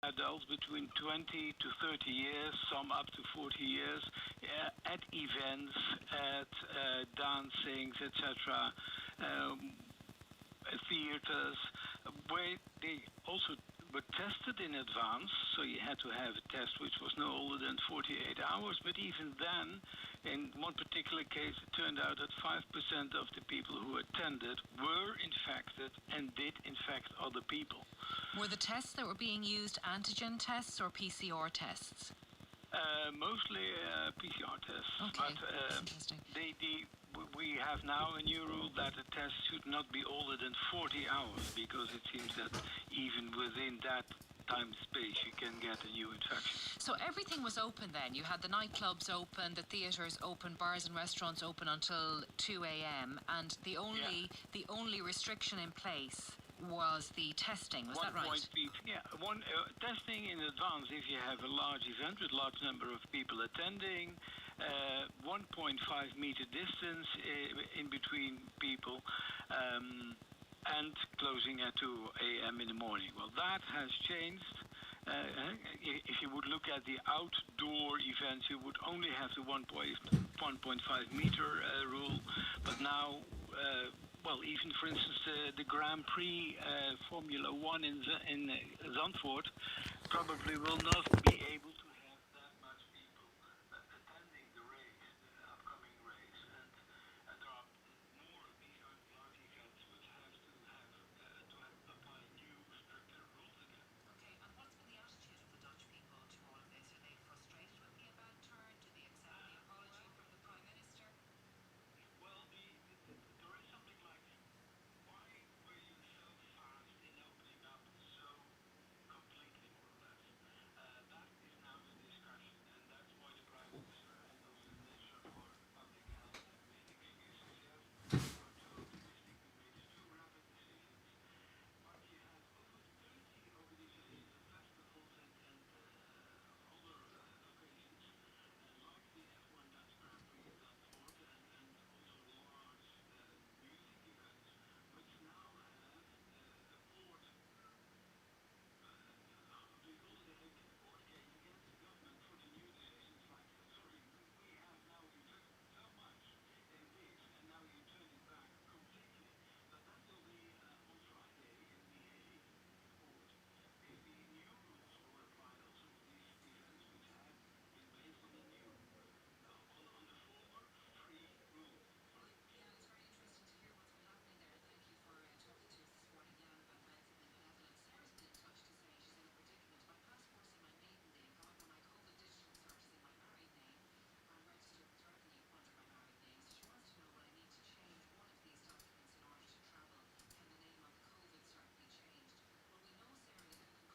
adults between 20 to 30 years, some up to 40 years, at events, at dancings, etc., theaters, where they also were tested in advance, so you had to have a test which was no older than 48 hours, but even then, in one particular case, it turned out that 5% of the people who attended were infected and did infect other people. Were the tests that were being used antigen tests or PCR tests? Mostly PCR tests. Okay, But that's interesting. we have now a new rule that a test should not be older than 40 hours, because it seems that even within that time space you can get a new infection. So everything was open then? You had the nightclubs open, the theatres open, bars and restaurants open until 2 a.m. and the only restriction in place was the testing, was that right? Testing in advance if you have a large event with large number of people attending, 1.5 meter distance in between people, and closing at 2 a.m. in the morning. Well, that has changed. If you would look at the outdoor events, you would only have the 1.5 meter rule, but now even, for instance, the Grand Prix Formula One in Zandvoort probably will not be able to have that much people attending the race, the upcoming race, and there are more of these large events which have to apply new stricter rules again. Okay, and what's been the attitude of the Dutch people to all of this? Are they frustrated with the about turn? Do they accept the apology from the Prime Minister? Well, there is something like, why were you so fast in opening up so completely, more or less? That is now the discussion, and that's why the Prime Minister and also the Minister for Public Health have made excuses. Yes, we were too optimistic, we made too rapid decisions. But you have over 30 organizations and festivals and other occasions, like the F1 Dutch Grand Prix in Zandvoort, and also large music events, which now have a court, how do you call it, a court case against the government for the new decisions, like, sorry, we have now invested so much in this, and now you turn it back completely. But that will be on Friday in the Hague court. If the new rules will apply also to these events, which have been based on the new, on the former free rule. Yeah, it's very interesting to hear what's been happening there, and thank you for talking to us this morning, Jan, about Medicine and Benevolence. Sarah's been in touch to say she's in a predicament. My passport's in my maiden name, however, my COVID digital cert is in my married name. I'm registered with Revenue under my married name, so she wants to know, will I need to change one of these documents in order to travel? Can the name on the COVID cert be changed? Well, we know, Sarah, that you can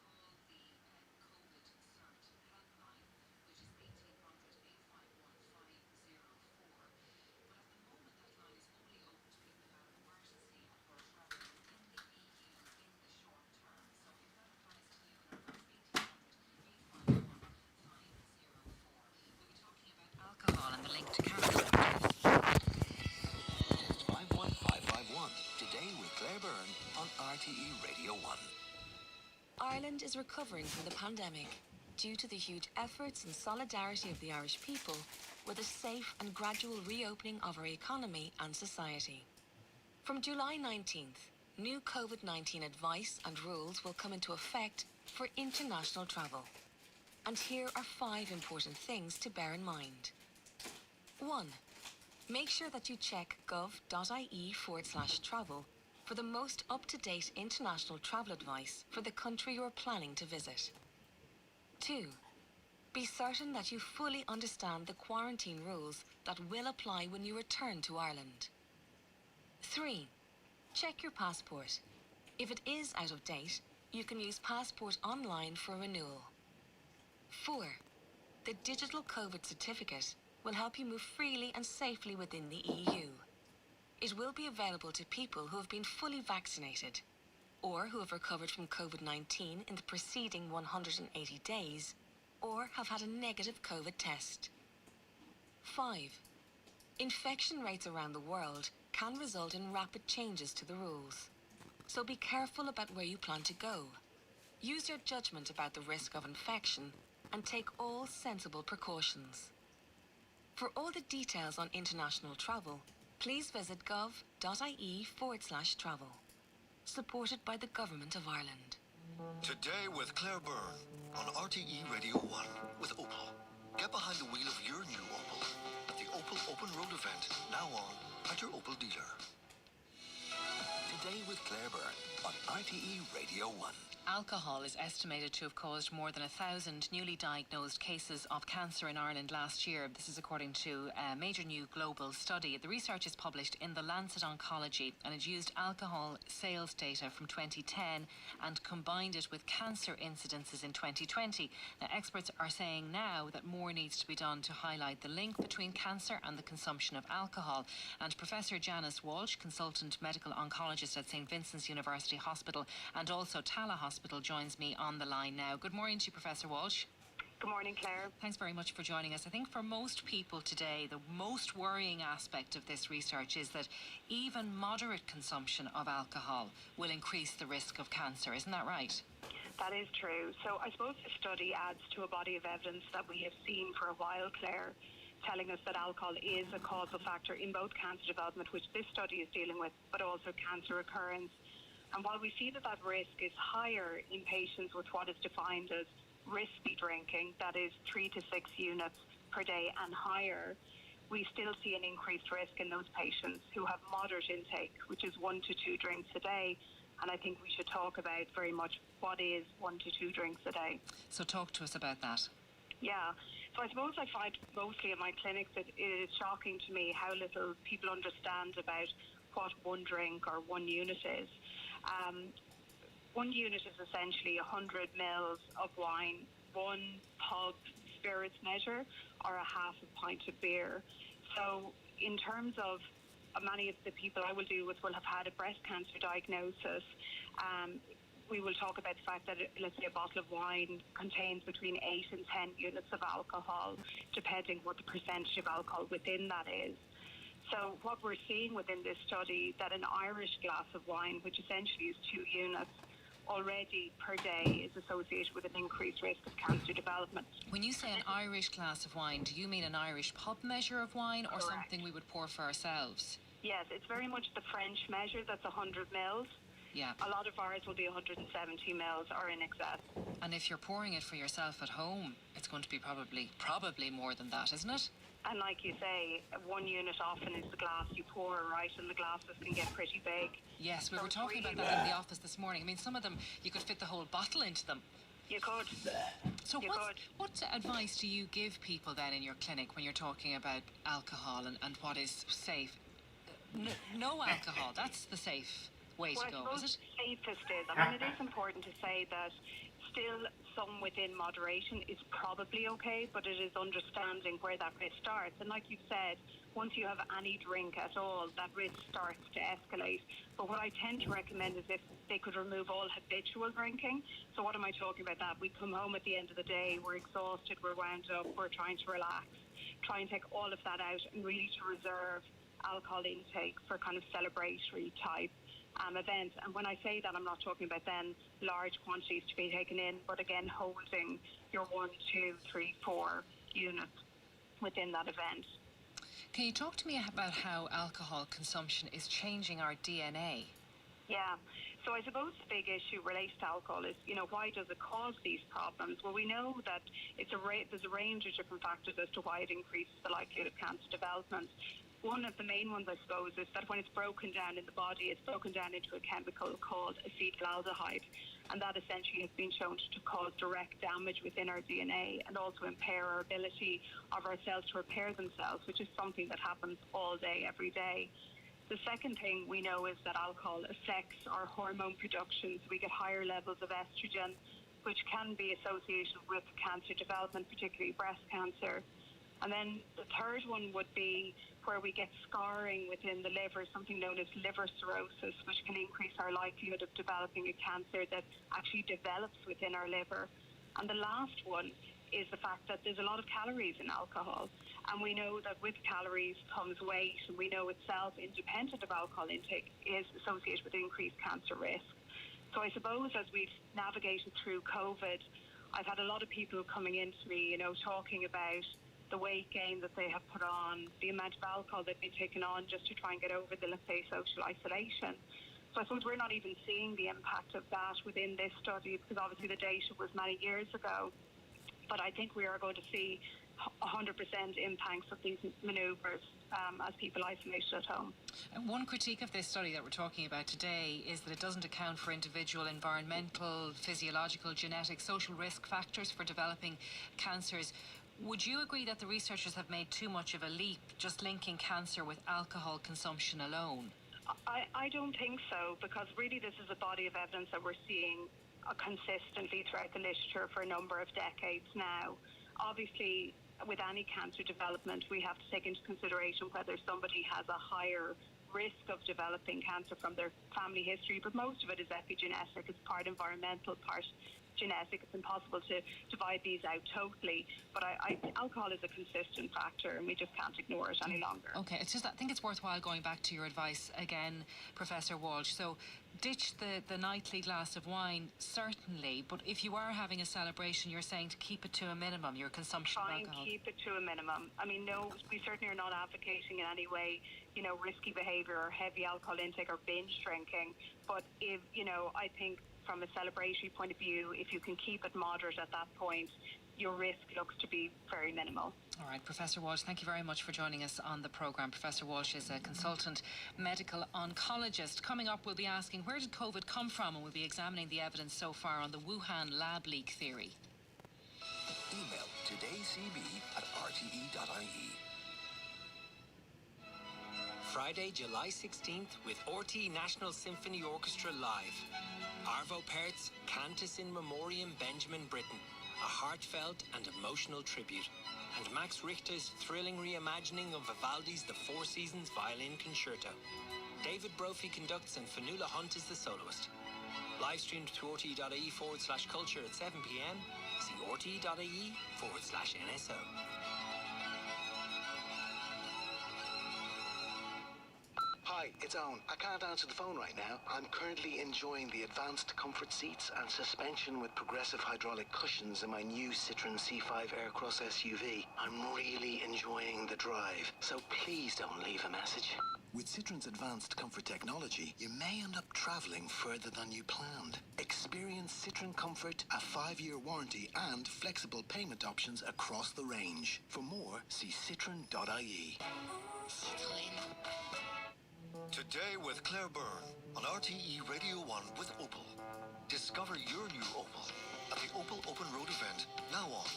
call the COVID cert helpline, which is 1800 851 504. But at the moment, that line is only open to people who have an emergency and who are travelling within the EU in the short term. So if that applies to you, now that's 1800 851 504. We'll be talking about alcohol and the link to cancer. 51551. Today with Claire Byrne on RTE Radio 1. Ireland is recovering from the pandemic due to the huge efforts and solidarity of the Irish people with a safe and gradual reopening of our economy and society. From July 19th, new COVID-19 advice and rules will come into effect for international travel. And here are 5 important things to bear in mind. 1. Make sure that you check gov.ie/travel for the most up-to-date international travel advice for the country you are planning to visit. 2. Be certain that you fully understand the quarantine rules that will apply when you return to Ireland. 3. Check your passport. If it is out of date, you can use Passport Online for renewal. 4. The digital COVID certificate will help you move freely and safely within the EU. It will be available to people who have been fully vaccinated or who have recovered from COVID-19 in the preceding 180 days or have had a negative COVID test. 5. Infection rates around the world can result in rapid changes to the rules, so be careful about where you plan to go. Use your judgment about the risk of infection and take all sensible precautions. For all the details on international travel, please visit gov.ie/travel. Supported by the Government of Ireland. Today with Claire Byrne on RTE Radio 1 with Opal. Get behind the wheel of your new Opal at the Opal Open Road event, now on at your Opal dealer. Today with Claire Byrne on RTE Radio 1. Alcohol is estimated to have caused more than 1,000 newly diagnosed cases of cancer in Ireland last year. This is according to a major new global study. The research is published in the Lancet Oncology, and it used alcohol sales data from 2010 and combined it with cancer incidences in 2020. Now, experts are saying now that more needs to be done to highlight the link between cancer and the consumption of alcohol. And Professor Janice Walsh, consultant medical oncologist at St Vincent's University Hospital and also Tala Hospital, joins me on the line now. Good morning to you, Professor Walsh. Good morning, Claire. Thanks very much for joining us. I think for most people today, the most worrying aspect of this research is that even moderate consumption of alcohol will increase the risk of cancer. Isn't that right? That is true. So I suppose the study adds to a body of evidence that we have seen for a while, Claire, telling us that alcohol is a causal factor in both cancer development, which this study is dealing with, but also cancer recurrence. And while we see that risk is higher in patients with what is defined as risky drinking, that is 3 to 6 units per day and higher, we still see an increased risk in those patients who have moderate intake, which is 1 to 2 drinks a day. And I think we should talk about very much what is 1 to 2 drinks a day. So talk to us about that. Yeah. So I suppose I find mostly in my clinics that it is shocking to me how little people understand about what 1 drink or 1 unit is. 1 unit is essentially 100 mils of wine, 1 pub spirits measure, or a half a pint of beer. So in terms of many of the people I will deal with will have had a breast cancer diagnosis. We will talk about the fact that, let's say, a bottle of wine contains between 8 and 10 units of alcohol, depending what the percentage of alcohol within that is. So what we're seeing within this study, that an Irish glass of wine, which essentially is 2 units, already per day is associated with an increased risk of cancer development. When you say an Irish glass of wine, do you mean an Irish pub measure of wine or Correct. something we would pour for ourselves? Yes, it's very much the French measure, that's 100 mils. Yeah. A lot of ours will be 170 mils or in excess. And if you're pouring it for yourself at home, it's going to be probably more than that, isn't it? And like you say, 1 unit often is the glass you pour, right? And the glasses can get pretty big. Yes, we So were it's talking about really that in the office this morning. I mean, some of them, you could fit the whole bottle into them. You could. So You what advice do you give people then in your clinic when you're talking about alcohol and what is safe? No alcohol, that's the safe way to go, is it? Safest is. I mean, it is important to say that still some within moderation is probably okay, but it is understanding where that risk starts. And like you've said, once you have any drink at all, that risk starts to escalate. But what I tend to recommend is if they could remove all habitual drinking. So what am I talking about that? We come home at the end of the day, we're exhausted, we're wound up, we're trying to relax. Try and take all of that out and really to reserve alcohol intake for kind of celebratory type events. And when I say that, I'm not talking about then large quantities to be taken in, but again, holding your 1, 2, 3, 4 units within that event. Can you talk to me about how alcohol consumption is changing our DNA? Yeah. So I suppose the big issue relates to alcohol is, why does it cause these problems? Well, we know that there's a range of different factors as to why it increases the likelihood of cancer development. One of the main ones, I suppose, is that when it's broken down in the body, it's broken down into a chemical called acetaldehyde. And that essentially has been shown to cause direct damage within our DNA and also impair our ability of our cells to repair themselves, which is something that happens all day, every day. The second thing we know is that alcohol affects our hormone production. So we get higher levels of estrogen, which can be associated with cancer development, particularly breast cancer. And then the third one would be where we get scarring within the liver, something known as liver cirrhosis, which can increase our likelihood of developing a cancer that actually develops within our liver. And the last one is the fact that there's a lot of calories in alcohol. And we know that with calories comes weight, and we know itself, independent of alcohol intake, is associated with increased cancer risk. So I suppose as we've navigated through COVID, I've had a lot of people coming into me, talking about the weight gain that they have put on, the amount of alcohol they've been taking on just to try and get over the, let's say, social isolation. So I suppose we're not even seeing the impact of that within this study, because obviously the data was many years ago. But I think we are going to see 100% impacts of these manoeuvres as people isolated at home. And one critique of this study that we're talking about today is that it doesn't account for individual environmental, physiological, genetic, social risk factors for developing cancers. Would you agree that the researchers have made too much of a leap just linking cancer with alcohol consumption alone? I don't think so, because really this is a body of evidence that we're seeing consistently throughout the literature for a number of decades now. Obviously, with any cancer development, we have to take into consideration whether somebody has a higher risk of developing cancer from their family history, but most of it is epigenetic. It's part environmental, part genetic. It's impossible to divide these out totally, but alcohol is a consistent factor and we just can't ignore it any longer. Okay, it's just, I think it's worthwhile going back to your advice again, Professor Walsh. So ditch the nightly glass of wine, certainly, but if you are having a celebration, you're saying to keep it to a minimum, your consumption of alcohol. Try and keep it to a minimum. I mean, no, we certainly are not advocating in any way, risky behaviour or heavy alcohol intake or binge drinking, but if, I think from a celebratory point of view, if you can keep it moderate at that point, your risk looks to be very minimal. All right, Professor Walsh, thank you very much for joining us on the programme. Professor Walsh is a consultant medical oncologist. Coming up, we'll be asking, where did COVID come from? And we'll be examining the evidence so far on the Wuhan lab leak theory. Email todaycb@rte.ie. Friday, July 16th with RTE National Symphony Orchestra live. Arvo Pärt's Cantus in Memoriam Benjamin Britten, a heartfelt and emotional tribute, and Max Richter's thrilling reimagining of Vivaldi's The Four Seasons Violin Concerto. David Brophy conducts and Fanula Hunt is the soloist. Live streamed to rte.ie/culture at 7 p.m. See rte.ie/NSO. Hi, it's Owen. I can't answer the phone right now. I'm currently enjoying the advanced comfort seats and suspension with progressive hydraulic cushions in my new Citroen C5 Aircross SUV. I'm really enjoying the drive, so please don't leave a message. With Citroen's advanced comfort technology, you may end up travelling further than you planned. Experience Citroen Comfort, a 5-year warranty and flexible payment options across the range. For more, see citroen.ie. Today with Claire Byrne on RTE Radio 1 with Opal. Discover your new Opal at the Opal Open Road event, now on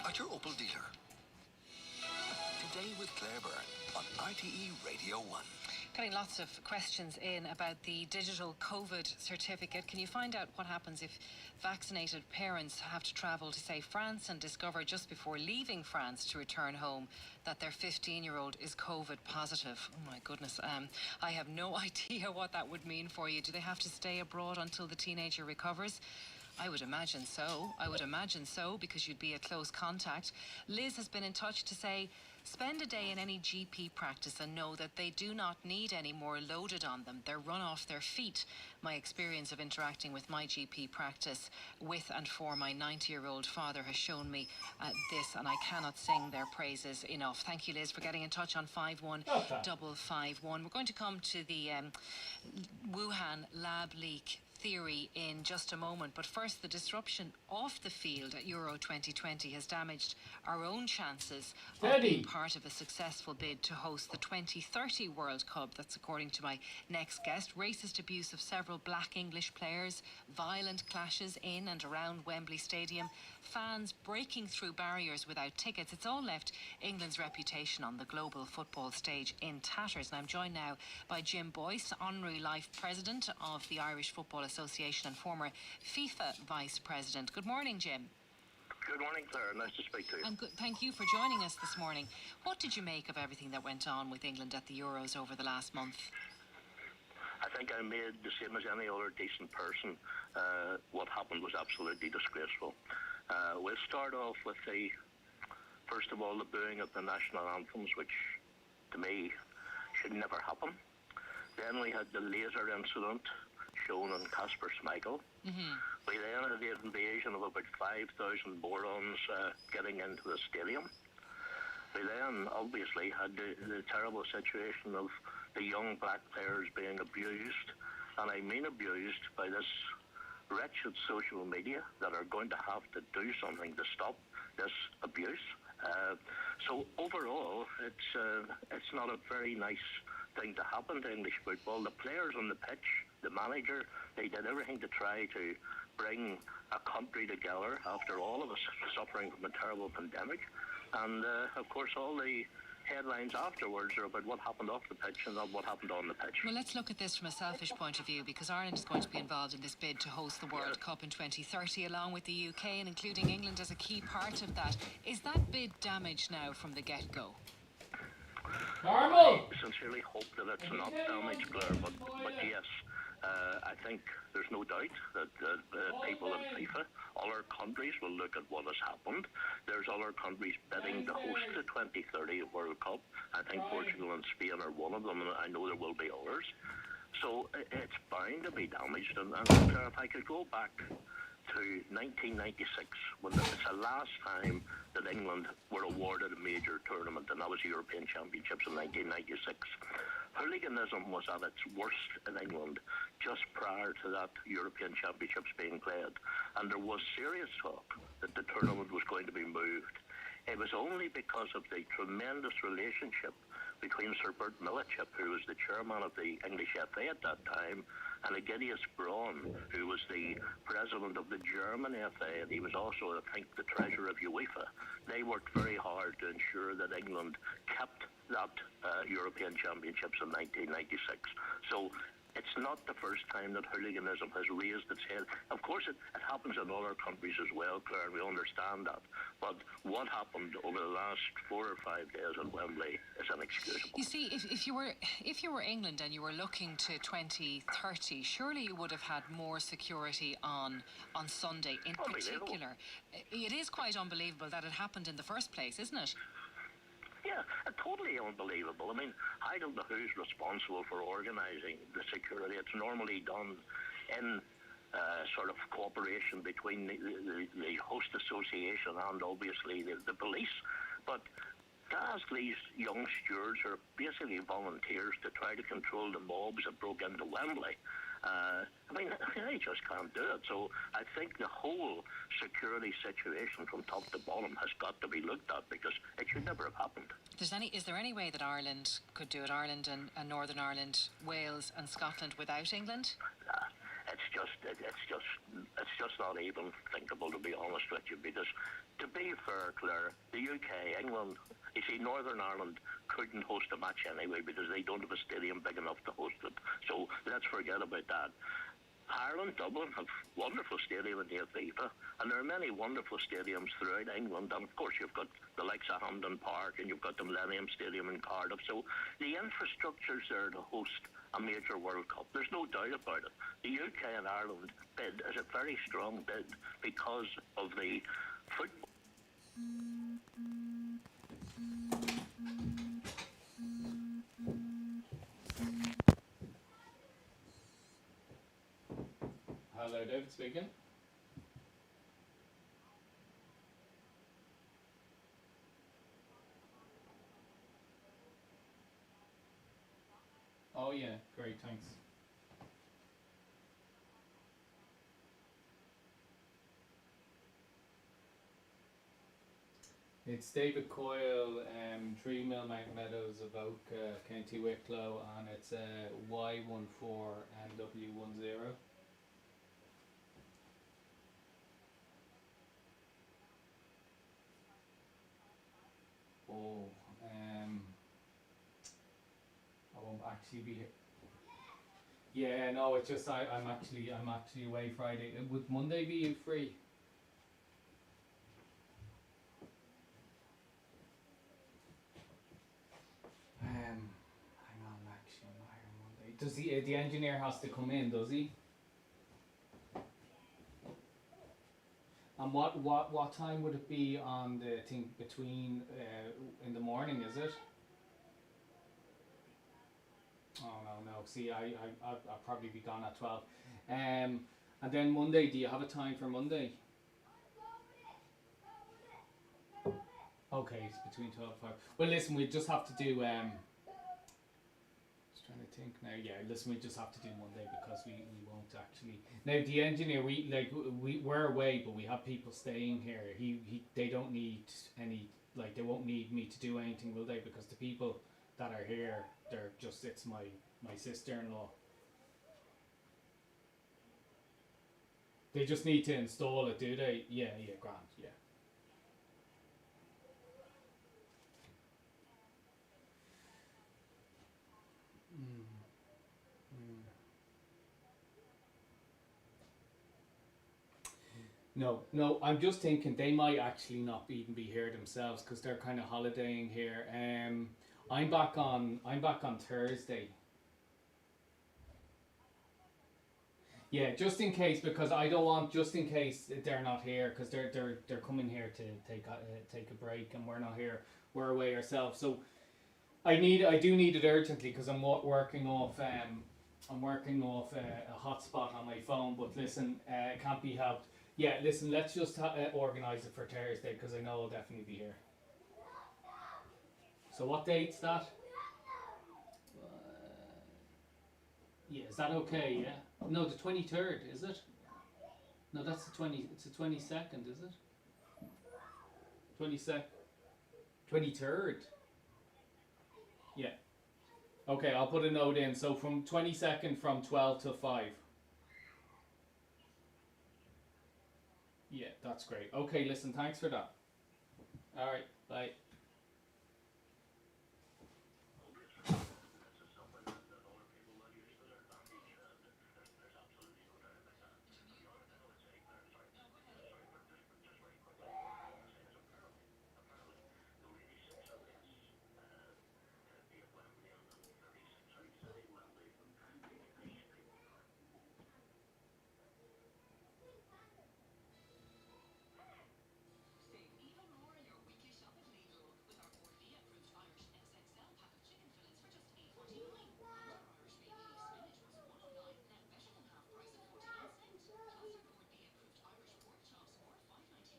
at your Opal dealer. Today with Claire Byrne on RTE Radio 1. Getting lots of questions in about the digital COVID certificate. Can you find out what happens if vaccinated parents have to travel to, say, France and discover just before leaving France to return home that their 15-year-old is COVID positive? Oh my goodness. I have no idea what that would mean for you. Do they have to stay abroad until the teenager recovers? I would imagine so. Because you'd be a close contact. Liz has been in touch to say, spend a day in any GP practice and know that they do not need any more loaded on them. They're run off their feet. My experience of interacting with my GP practice with and for my 90-year-old father has shown me this, and I cannot sing their praises enough. Thank you, Liz, for getting in touch on 51551. We're going to come to the Wuhan lab leak theory in just a moment, but first, the disruption off the field at Euro 2020 has damaged our own chances of being part of a successful bid to host the 2030 World Cup. That's according to my next guest. Racist abuse of several black English players, violent clashes in and around Wembley Stadium, fans breaking through barriers without tickets. It's all left England's reputation on the global football stage in tatters. And I'm joined now by Jim Boyce, Honorary Life President of the Irish Football Association and former FIFA Vice President. Good morning, Jim. Good morning, Claire. Nice to speak to you. And good, thank you for joining us this morning. What did you make of everything that went on with England at the Euros over the last month? I think I made the same as any other decent person. What happened was absolutely disgraceful. We'll start off with first of all, the booing of the national anthems, which to me should never happen. Then we had the laser incident, shown on Casper Schmeichel. We then had the invasion of about 5,000 morons getting into the stadium. We then obviously had the terrible situation of the young black players being abused, and I mean abused by this wretched social media that are going to have to do something to stop this abuse. So overall, it's not a very nice thing to happen to English football. The players on the pitch, the manager, they did everything to try to bring a country together after all of us suffering from a terrible pandemic. And of course, all the headlines afterwards are about what happened off the pitch and not what happened on the pitch. Well, let's look at this from a selfish point of view, because Ireland is going to be involved in this bid to host the World Cup in 2030, along with the UK and including England as a key part of that. Is that bid damaged now from the get-go? I sincerely hope that it's not damaged, Claire, but yes, I think there's no doubt that people in FIFA, other countries will look at what has happened. There's other countries bidding to host the 2030 World Cup. I think Portugal and Spain are one of them, and I know there will be others. So it's bound to be damaged. And Claire, if I could go back to 1996, when it's the last time that England were awarded a major tournament, and that was the European Championships in 1996. Hooliganism was at its worst in England just prior to that European Championships being played, and there was serious talk that the tournament was going to be moved. It was only because of the tremendous relationship between Sir Bert Millichap, who was the chairman of the English FA at that time, and Egidius Braun, who was the president of the German FA, and he was also, I think, the treasurer of UEFA. They worked very hard to ensure that England kept that European Championships in 1996. So it's not the first time that hooliganism has raised its head. Of course, it happens in other countries as well, Claire, and we understand that. But what happened over the last 4 or 5 days at Wembley is inexcusable. You see, if you were England and you were looking to 2030, surely you would have had more security on Sunday in particular. It is quite unbelievable that it happened in the first place, isn't it? Yeah, totally unbelievable. I mean, I don't know who's responsible for organising the security. It's normally done in sort of cooperation between the host association and obviously the police. But to ask these young stewards, who are basically volunteers, to try to control the mobs that broke into Wembley, I mean, they just can't do it. So I think the whole security situation from top to bottom has got to be looked at, because it should never have happened. Is there any way that Ireland could do it, Ireland and Northern Ireland, Wales and Scotland, without England? It's just not even thinkable, to be honest with you, because to be fair, Claire, the UK, England, you see, Northern Ireland couldn't host a match anyway because they don't have a stadium big enough to host it. So let's forget about that. Ireland, Dublin have wonderful stadium in the FIFA, and there are many wonderful stadiums throughout England. And of course, you've got the likes of Hampden Park, and you've got the Millennium Stadium in Cardiff. So the infrastructure's there to host a major World Cup. There's no doubt about it. The UK and Ireland bid is a very strong bid because of the football. Hello, David speaking. Oh yeah, great, thanks. It's David Coyle, 3 Millmount Meadows of Oak, County Wicklow, and it's Y14NW10. Oh, I won't actually be here. Yeah, no, it's just I'm actually away Friday. Would Monday be you free? Hang on, actually, I'm not here Monday. Does the engineer has to come in? Does he? And what time would it be on the thing between in the morning? Is it? Oh no. See, I'll probably be gone at 12. And then Monday, do you have a time for Monday? Okay, it's between 12 and 5. Well, listen, we just have to do, just trying to think now. Yeah, listen, we just have to do Monday because we won't actually. Now, the engineer, we're away, but we have people staying here. They don't need any, like, they won't need me to do anything, will they? Because the people that are here, it's my sister-in-law. They just need to install it, do they? Yeah, grand, yeah. No, I'm just thinking they might actually not even be here themselves because they're kind of holidaying here. I'm back on Thursday. Yeah, just in case, because I don't want, just in case they're not here, because they're coming here to take a break, and we're not here. We're away ourselves. So I do need it urgently because I'm working off a hotspot on my phone. But listen, it can't be helped. Yeah, listen, let's just organise it for Thursday because I know I'll definitely be here. So what date's that? Yeah, is that okay? Yeah. No, the 23rd, is it? No, that's the 20. It's the 22nd, is it? 22nd, 23rd. Yeah. Okay, I'll put a note in. So from 22nd from 12 to 5. Yeah, that's great. Okay, listen, thanks for that. All right, bye. Save even more on your weekly shop at Lidl with our RDA-approved Irish XXL pack of chicken fillets for just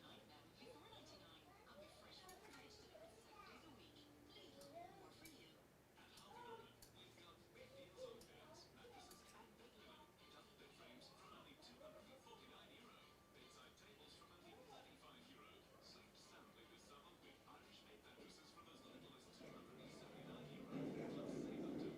$8.49. And our Irish bay leaf spinach was $1.09, now better than half price at 49 cents. Plus our RDA-approved Irish pork chops more $5.99, now only $4.99. And with fresh fruit and veg delivered 7 days a week. Lidl, more for you.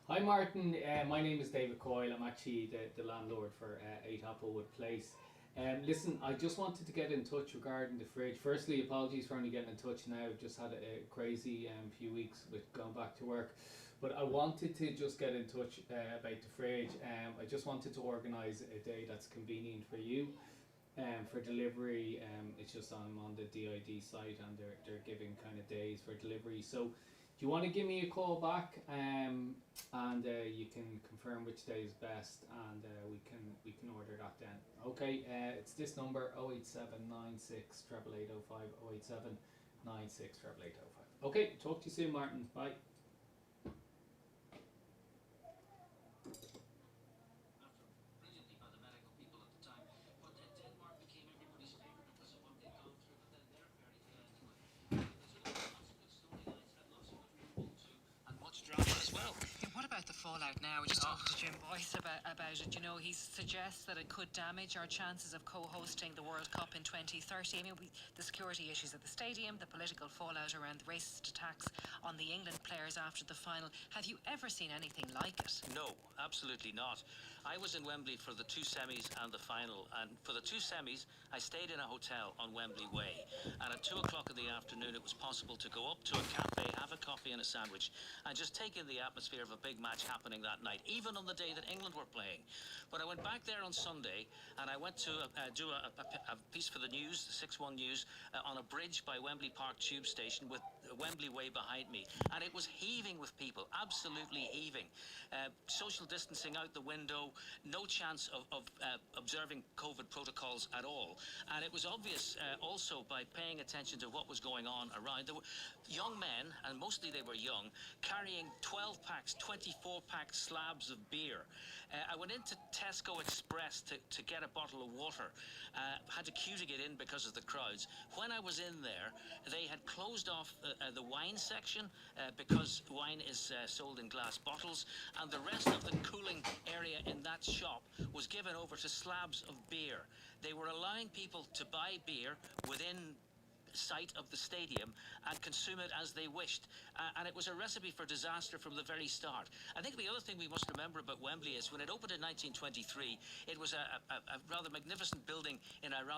Hi Martin, my name is David Coyle. I'm actually the landlord for 8 Applewood Place. Listen, I just wanted to get in touch regarding the fridge. Firstly, apologies for only getting in touch now. I've just had a crazy few weeks with going back to work. But I wanted to just get in touch about the fridge. I just wanted to organise a day that's convenient for you for delivery. It's just I'm on the DID site and they're giving kind of days for delivery. So do you want to give me a call back and you can confirm which day is best and we can order that then. Okay, it's this number 08796 8805 08796 8805. Okay, talk to you soon Martin. Bye. Brilliantly by the medical people at the fallout now. We just talked to Jim Boyce about it. You know, he suggests that it could damage our chances of co-hosting the World Cup in 2030. I mean, the security issues at the stadium, the political fallout around the racist attacks on the England players after the final. Have you ever seen anything like it? No, absolutely not. I was in Wembley for the two semis and the final, and for the two semis, I stayed in a hotel on Wembley Way, and at 2 o'clock in the afternoon, it was possible to go up to a cafe, have a coffee and a sandwich, and just take in the atmosphere of a big match happening that night, even on the day that England were playing. But I went back there on Sunday, and I went to do a piece for the news, the 6-1 News, on a bridge by Wembley Park Tube Station with Wembley Way behind me, and it was heaving with people, absolutely heaving. Social distancing out the window, no chance of observing COVID protocols at all. And it was obvious also by paying attention to what was going on around. There were young men, and mostly they were young, carrying 12 packs, 24 pack slabs of beer. I went into Tesco Express to get a bottle of water. Had to queue to get in because of the crowds. When I was in there, they had closed off the wine section because wine is sold in glass bottles, and the rest of the cooling area in that shop was given over to slabs of beer. They were allowing people to buy beer within sight of the stadium and consume it as they wished, and it was a recipe for disaster from the very start. I think the other thing we must remember about Wembley is when it opened in 1923, it was a rather magnificent building in a rather